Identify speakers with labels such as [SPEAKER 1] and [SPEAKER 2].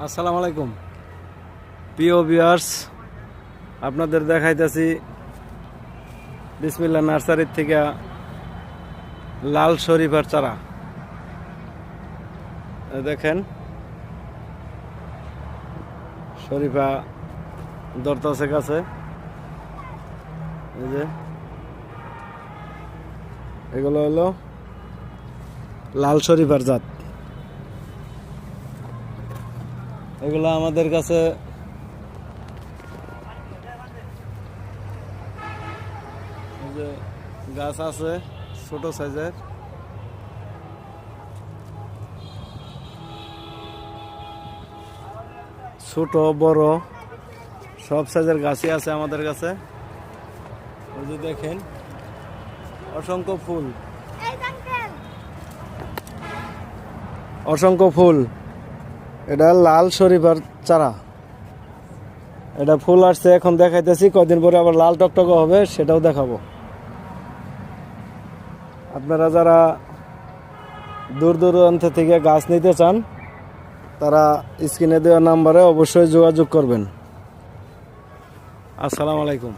[SPEAKER 1] আসসালামু আলাইকুম প্রিয় ভিউয়ার্স, আপনাদের দেখাইতেছি বিসমিল্লাহ নার্সারির থেকে লাল শরীফার চারা। দেখেন শরীফা ধরতেছে গাছে, এই যে এগুলো হলো লাল শরীফার জাত। এগুলো আমাদের কাছে যে গাছ আছে ছোট সাইজের, ছোট বড় সব সাইজের গাছই আছে আমাদের কাছে। ওই যে দেখেন অসংখ্য ফুল, অসংখ্য ফুল। এটা লাল শরীফার চারা, এটা ফুল আসছে এখন দেখাইতেছি, কদিন পরে আবার লাল টকটকে হবে সেটাও দেখাবো। আপনারা যারা দূর দূরান্ত থেকে গাছ নিতে চান তারা স্ক্রিনে দেওয়া নাম্বারে অবশ্যই যোগাযোগ করবেন। আসসালামু আলাইকুম।